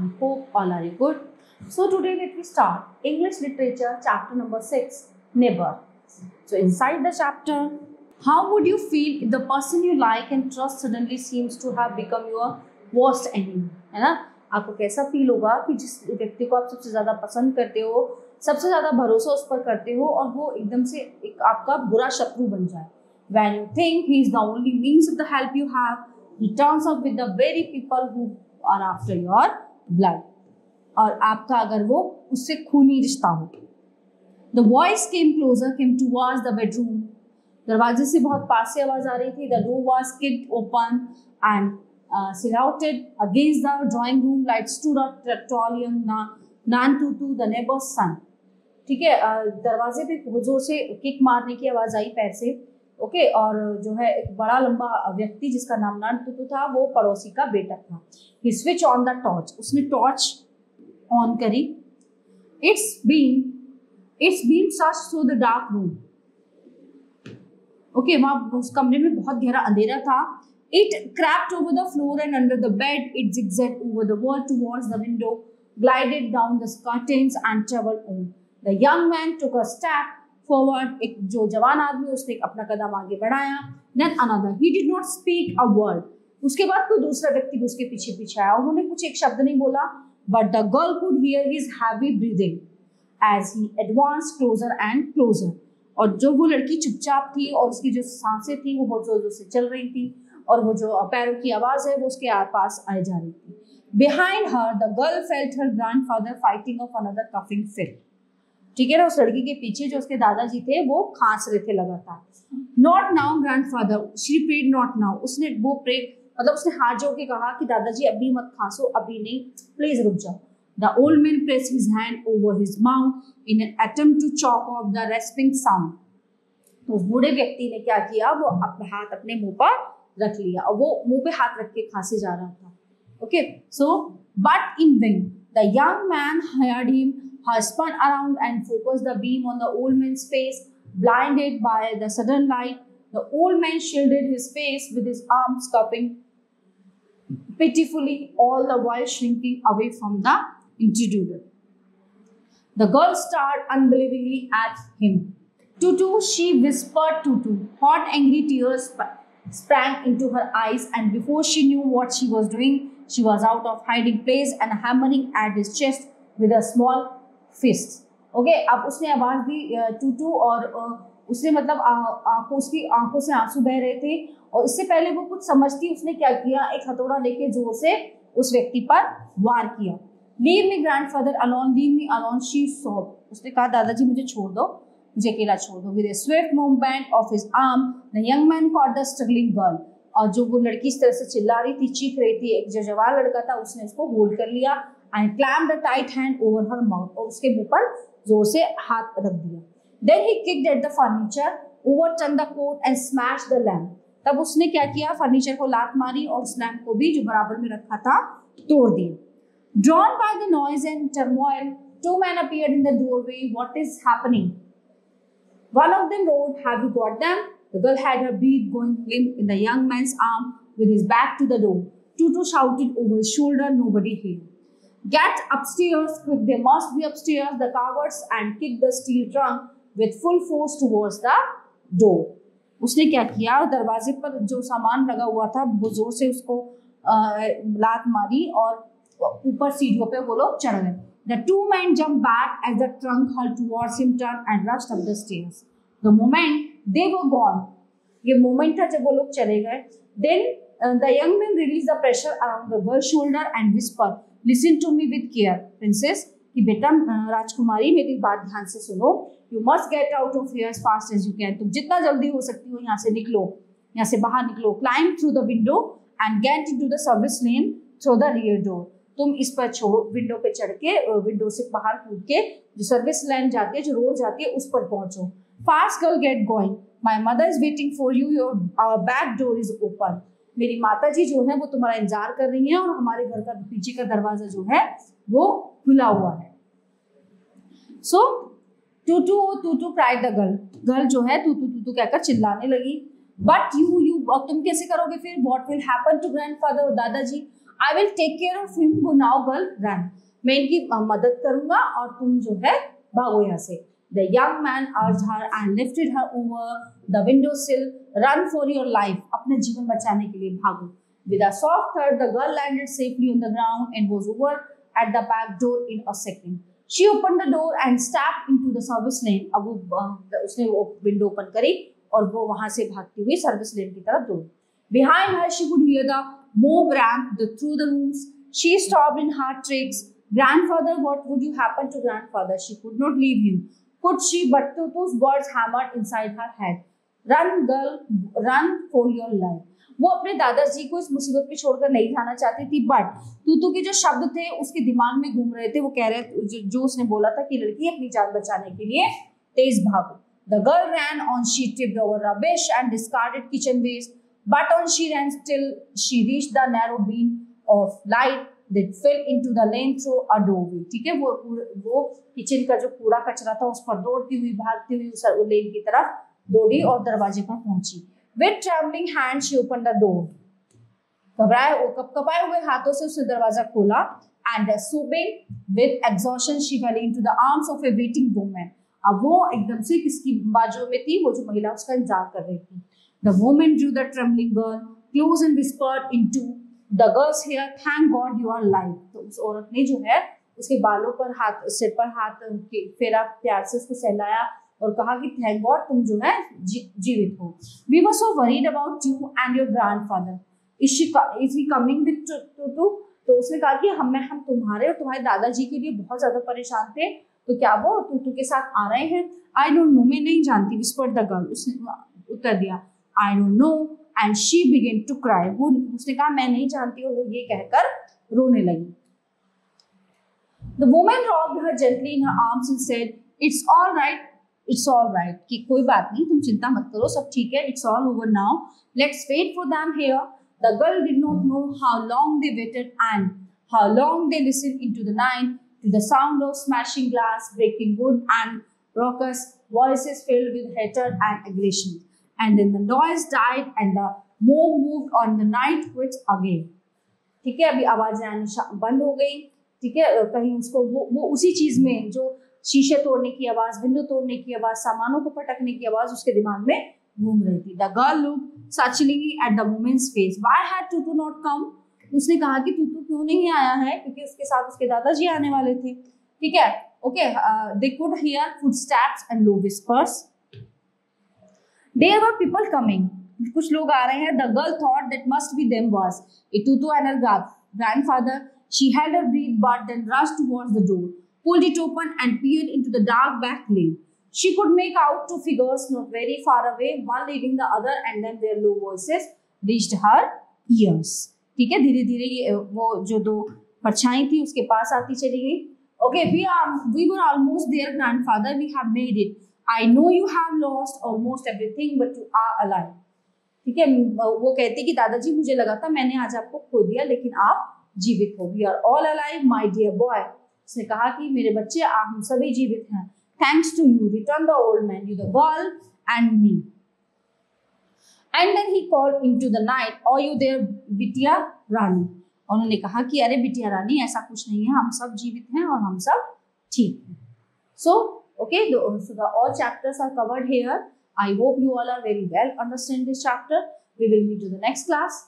I hope all are good. So today let me start English literature chapter number 6, neighbor. So inside the chapter, how would you feel if the person you like and trust suddenly seems to have become your worst enemy? है ना, आपको कैसा feel होगा कि जिस व्यक्ति को आप सबसे ज्यादा पसंद करते हो, सबसे ज्यादा भरोसा उस पर करते हो और वो एकदम से एक आपका बुरा शत्रु बन जाए. When you think he is the only means of the help you have, he turns up with the very people who are after your blood. और आपका अगर वो उससे खूनी रिश्ता हो. The voice came closer, came towards the bedroom. दरवाजे से बहुत पास से आवाज आ रही थी. The door was kicked open and silhouetted against the drawing room light stood a tall young Nantutu, the neighbor's son. ठीक है, दरवाजे पे जोर से किक मारने की आवाज आई पैर से. ओके, और जो है एक बड़ा लंबा व्यक्ति जिसका नाम नानतुतु था, वो पड़ोसी का बेटा था. He switched on the torch. उसने टॉर्च ऑन करी. It's been searched through the dark room. Okay, वहां उस कमरे में बहुत गहरा अंधेरा था. It crept over the floor and under the bed. It zigzagged over the wall towards the window, glided down the curtains and traveled on. The young man took a step forward. एक जो जवान आदमी, उसने अपना कदम आगे बढ़ाया. Then another. He did not speak a word. उसके बाद कोई दूसरा व्यक्ति भी उसके पीछे पीछे आया. उन्होंने कुछ एक शब्द नहीं बोला. But the girl could hear his heavy breathing as he advanced closer and closer. और जो वो लड़की चुपचाप थी और उसकी जो सांसें थी वो बहुत जोर जोर से चल रही थी और वो जो पैरों की आवाज है वो उसके आसपास आई जा रही थी. Behind her, the girl felt her grandfather fighting off another coughing fit. ठीक है ना, उस लड़की के पीछे जो उसके दादाजी थे वो खांस रहे थे लगातार. Not now, grandfather. She prayed not now. उसने वो प्रे मतलब उसने हाथ जोड़ के कहा कि दादाजी अभी मत खांसो, अभी नहीं, प्लीज रुक जाओ. The old man pressed his hand over his mouth in an attempt to choke off the rasping sound. तो उस बूढ़े व्यक्ति ने क्या किया, वो अपना हाथ अपने मुंह पर रख लिया और वो मुंह पे हाथ रख के खांसे जा रहा था. Okay, so but in vain. The young man heard him. He spun around and focused the beam on the old man's face. Blinded by the sudden light, the old man shielded his face with his arms, cupping pitifully, all the while shrinking away from the intruder. The girl stared unbelievingly at him. Tutu, she whispered Tutu. Hot, angry tears sprang into her eyes, and before she knew what she was doing, she was out of hiding place and hammering at his chest with a small fist. Okay, अब उसने आवाज दी टूटू और उसने मतलब उसकी आंखों से आंसू बह रहे थे और इससे पहले वो कुछ समझती उसने क्या किया, एक हथौड़ा लेके जोर से उस व्यक्ति पर वार किया. Leave me grandfather alone, leave me alone, she sobbed. उसने कहा दादाजी मुझे छोड़ दो, मुझे अकेला छोड़ दो. With a swift movement of his arm, the young man caught the struggling girl. और जो वो लड़की इस तरह से चिल्ला रही थी, चीख रही थी, एक जो जवान लड़का था उसने उसको होल्ड कर लिया and clamped a tight hand over her mouth. और उसके मुंह पर जोर से हाथ रख दिया. Then he kicked at the furniture, overturned the cot and smashed the lamp. तब उसने क्या किया, फर्नीचर को लात मारी और उस लैंप को भी जो बराबर में रखा था तोड़ दिया. Drawn by the noise and turmoil, two men appeared in the doorway. What is happening? One of them roared, "Have you got them?" The girl had her breath going limp in the young man's arm with his back to the door. Tutu shouted over his shoulder, nobody here. Get upstairs, quick, they must be upstairs, the cowards, and kicked the steel trunk with full force towards the door. उसने क्या किया, दरवाजे पर जो सामान लगा हुआ था वो जोर से उसको लात मारी और ऊपर सीढ़ियों पे वो लोग चढ़ गए. The two men jumped back as the trunk hurled towards him, turned and rushed up the stairs. The moment they were gone, ये मोमेंट था जब वो लोग चले गए. Then the young man released the pressure around the girl's shoulder and whispered, "Listen to me with care, princess." कि बेटा राजकुमारी मेरी बात ध्यान से सुनो. You must get out of here as fast as you can. तुम जितना जल्दी हो सकती हो यहाँ से निकलो, यहाँ से बाहर निकलो. Climb through the window and get into the service lane through the rear door. तुम इस पर विंडो पे चढ़ के विंडो से बाहर कूद के जो सर्विस लाइन जाती है, जो रोड जाती है, उस पर पहुंचो. Fast girl, get going. My mother is waiting for you, your back door is open. मेरी माता जी जो है वो तुम्हारा इंतजार कर रही हैं और हमारे घर का पीछे का दरवाजा जो है वो खुला हुआ है. सो टूटू क्राइड द गर्ल. गर्ल जो है टूटू कहकर चिल्लाने लगी. बट यू तुम कैसे करोगे फिर? What will happen to grandfather, दादाजी? I will take care of him, वो नाउ गर्ल रन, मैं इनकी मदद करूंगा और तुम जो है भागो यहाँ से। The young man urged her and lifted her over the window sill. Run for your life, अपने जीवन बचाने के लिए भागो। With a soft thud, the girl landed safely on the ground and was over at the back door in a second. She opened the door and stepped into the service lane. अब वो उसने वो window open करी और वो वहां से भागती हुई सर्विस लेन की तरफ दौड़ी। Behind her, she could hear the mob ramp through the rooms. She stopped in her tracks. Grandfather, what would you happen to grandfather? She could not leave him. Could she? But Tutu's words hammered inside her head. Run, girl, run for your life. वो अपने दादाजी को इस मुसीबत में छोड़कर नहीं जाना चाहती थी, बट तूतू के जो शब्द थे उसके दिमाग में घूम रहे थे। वो कह रहे जो उसने बोला था कि लड़की अपनी जान बचाने के लिए तेज भागो। The girl ran on. She tripped over rubbish and discarded kitchen waste, but on she ran till she reached the narrow beam of light that fell into the lane through a doorway. ठीक है, वो kitchen का जो कूड़ा कचरा था उस पर दौड़ती हुई भागती हुई उस लेन की तरफ दौड़ी और दरवाजे पर पहुंची। With trembling hands she opened the door. कपकपाए हुए हाथों से उसने दरवाजा खोला and sobbing with exhaustion she fell into the arms of a waiting woman. अब वो एकदम से किसकी बाजू में थी, वो जो महिला उसका इंतजार कर रही थी। The woman drew the trembling girl close and whispered into the girl's hair, thank God you are alive. तो उस औरत ने जो है उसके बालों पर हाथ, सिर पर हाथ फेरा, प्यार से उसको सहलाया और कहा कि थैंक गॉड तुम जो है जीवित हो। We were so worried about you and your grandfather. Is he coming with Tutu? तो उसने कहा कि हम तुम्हारे और तुम्हारे दादाजी के लिए बहुत ज्यादा परेशान थे, तो क्या वो टूटू के साथ आ रहे हैं? आई डोंट नो, मैं नहीं जानती, whispered the girl. उसने उत्तर दिया, I don't know, and she began to cry. वो उसने कहा मैं नहीं जानती, और वो ये कहकर रोने लगी. The woman rocked her gently in her arms and said, "It's all right, it's all right." कि कोई बात नहीं, तुम चिंता मत करो, सब ठीक है. It's all over now. Let's wait for them here. The girl did not know how long they waited and how long they listened into the night to the sound of smashing glass, breaking wood, and raucous voices filled with hatred and aggression. And then the noise died and the mob moved on. The night quit again. ठीक है, अभी आवाजें आनी बंद हो गई. ठीक है, कहीं उसको वो उसी चीज में जो शीशे तोड़ने की आवाज, विंडो तोड़ने की आवाज, सामानों को पटकने की आवाज उसके दिमाग में घूम रही थी. The girl looked searchingly at the woman's face. Why had Tutu not come? उसने कहा कि टूटू क्यों नहीं आया है, क्योंकि उसके साथ उसके दादाजी आने वाले थे. ठीक है, okay. They could hear footsteps and low whispers. There were people coming. कुछ लोग आ रहे हैं. The girl thought that must be them was a Tutu and her grandfather. She held her breath but then rushed towards the door, pulled it open and peered into the dark back lane. She could make out two figures not very far away, one leading the other, and then their low voices reached her ears. ठीक है, धीरे धीरे ये वो जो दो परछाई थी उसके पास आती चली गई. Okay, we were almost there, grandfather. We have made it. I know you have lost almost everything, but you are alive. ठीक है, वो कहती कि दादाजी मुझे लगा था मैंने आज आपको खो दिया, लेकिन आप जीवित हो. We are all alive, my dear boy. उसने कहा कि मेरे बच्चे, आप हम सभी जीवित हैं. Thanks to you, returned the old man, you the girl and me. And then he called into the night, "Are you there, बिटिया रानी?" उन्होंने कहा कि अरे बिटिया रानी, ऐसा कुछ नहीं है, हम सब जीवित हैं और हम सब ठीक हैं. So, okay, so all chapters are covered here. I hope you all are very well understand this chapter. We will meet to the next class.